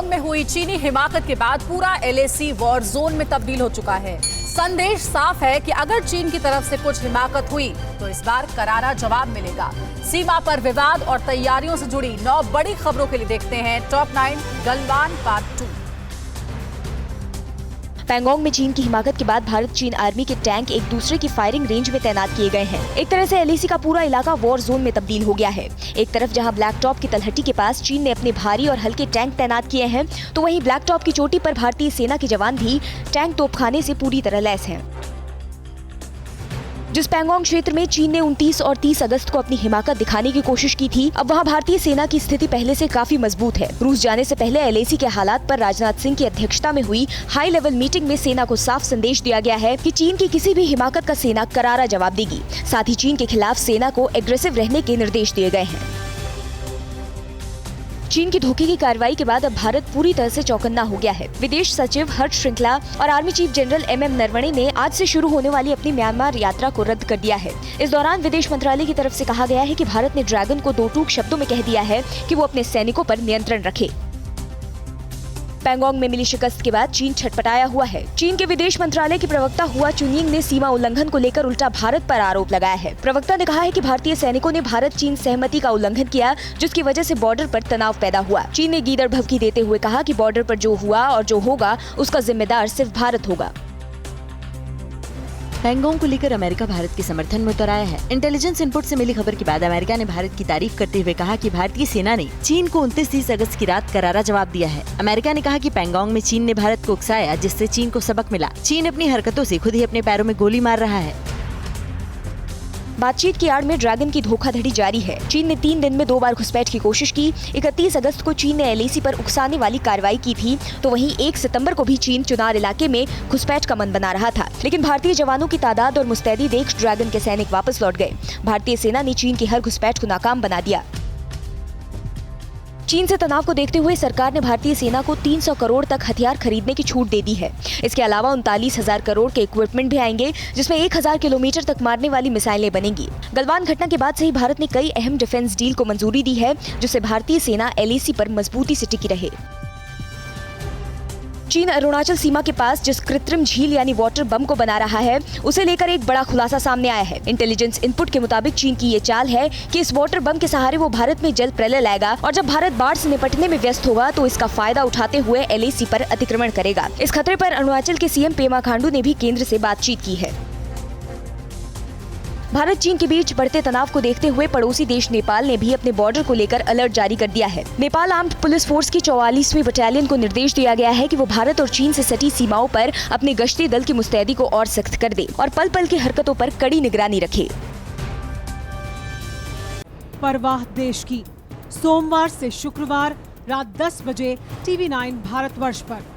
पैंगोंग में हुई चीनी हिमाकत के बाद पूरा LAC वॉर जोन में तब्दील हो चुका है। संदेश साफ है कि अगर चीन की तरफ से कुछ हिमाकत हुई तो इस बार करारा जवाब मिलेगा। सीमा पर विवाद और तैयारियों से जुड़ी 9 बड़ी खबरों के लिए देखते हैं टॉप 9 गलवान पार्ट 2। पैंगोंग में चीन की हिमाकत के बाद भारत चीन आर्मी के टैंक एक दूसरे की फायरिंग रेंज में तैनात किए गए हैं। एक तरह से LAC का पूरा इलाका वॉर जोन में तब्दील हो गया है। एक तरफ जहां ब्लैक टॉप की तलहटी के पास चीन ने अपने भारी और हल्के टैंक तैनात किए हैं, तो वहीं ब्लैक टॉप की चोटी पर भारतीय सेना के जवान भी टैंक तोपखाने से पूरी तरह लैस हैं। जिस पैंगोंग क्षेत्र में चीन ने 29 और 30 अगस्त को अपनी हिमाकत दिखाने की कोशिश की थी, अब वहां भारतीय सेना की स्थिति पहले से काफी मजबूत है। रूस जाने से पहले LAC के हालात पर राजनाथ सिंह की अध्यक्षता में हुई हाई लेवल मीटिंग में सेना को साफ संदेश दिया गया है कि चीन की किसी भी हिमाकत का सेना करारा जवाब देगी। साथ ही चीन के खिलाफ सेना को एग्रेसिव रहने के निर्देश दिए गए हैं। चीन की धोखे की कार्रवाई के बाद अब भारत पूरी तरह से चौकन्ना हो गया है। विदेश सचिव हर्ष श्रृंखला और army chief general MM Naravane ने आज से शुरू होने वाली अपनी म्यांमार यात्रा को रद्द कर दिया है। इस दौरान विदेश मंत्रालय की तरफ से कहा गया है कि भारत ने ड्रैगन को 2 टूक शब्दों में कह दिया है कि वो अपने सैनिकों पर नियंत्रण रखे। पैंगोंग में मिली शिकस्त के बाद चीन छटपटाया हुआ है। चीन के विदेश मंत्रालय के प्रवक्ता हुआ चुनिंग ने सीमा उल्लंघन को लेकर उल्टा भारत पर आरोप लगाया है। प्रवक्ता ने कहा है कि भारतीय सैनिकों ने भारत चीन सहमति का उल्लंघन किया, जिसकी वजह से बॉर्डर पर तनाव पैदा हुआ। चीन ने गीदड़ भभकी देते हुए कहा कि बॉर्डर पर जो हुआ और जो होगा उसका जिम्मेदार सिर्फ भारत होगा। पैंगोंग को लेकर अमेरिका भारत के समर्थन में उतर आया है। इंटेलिजेंस इनपुट से मिली खबर के बाद अमेरिका ने भारत की तारीफ करते हुए कहा कि भारतीय सेना ने चीन को 29-30 अगस्त की रात करारा जवाब दिया है। अमेरिका ने कहा कि पैंगोंग में चीन ने भारत को उकसाया, जिससे चीन को सबक मिला। चीन अपनी हरकतों से खुद ही अपने पैरों में गोली मार रहा है। बातचीत की आड़ में ड्रैगन की धोखाधड़ी जारी है। चीन ने 3 दिन में 2 बार घुसपैठ की कोशिश की। 31 अगस्त को चीन ने LAC पर उकसाने वाली कार्रवाई की थी, तो वहीं 1 सितंबर को भी चीन चुनार इलाके में घुसपैठ का मन बना रहा था, लेकिन भारतीय जवानों की तादाद और मुस्तैदी देख ड्रैगन के सैनिक वापस लौट गए। भारतीय सेना ने चीन की हर घुसपैठ को नाकाम बना दिया। चीन से तनाव को देखते हुए सरकार ने भारतीय सेना को 300 करोड़ तक हथियार खरीदने की छूट दे दी है। इसके अलावा 39,000 करोड़ के इक्विपमेंट भी आएंगे, जिसमें 1000 किलोमीटर तक मारने वाली मिसाइलें बनेंगी। गलवान घटना के बाद से ही भारत ने कई अहम डिफेंस डील को मंजूरी दी है, जिससे भारतीय सेना LAC पर मजबूती से टिकी रहे। चीन अरुणाचल सीमा के पास जिस कृत्रिम झील यानी वाटर बम को बना रहा है, उसे लेकर एक बड़ा खुलासा सामने आया है। इंटेलिजेंस इनपुट के मुताबिक चीन की ये चाल है कि इस वाटर बम के सहारे वो भारत में जल प्रलय लाएगा और जब भारत बाढ़ से निपटने में व्यस्त होगा तो इसका फायदा उठाते हुए LAC पर अतिक्रमण करेगा। इस खतरे पर अरुणाचल के CM पेमा खांडू ने भी केंद्र से बातचीत की है। भारत चीन के बीच बढ़ते तनाव को देखते हुए पड़ोसी देश नेपाल ने भी अपने बॉर्डर को लेकर अलर्ट जारी कर दिया है। नेपाल आर्म्ड पुलिस फोर्स की 44वीं बटालियन को निर्देश दिया गया है कि वो भारत और चीन से सटी सीमाओं पर अपने गश्ती दल की मुस्तैदी को और सख्त कर दे और पल पल की हरकतों पर कड़ी निगरानी रखे। परवाह देश की, सोमवार से शुक्रवार रात 10 बजे TV9 भारतवर्ष पर।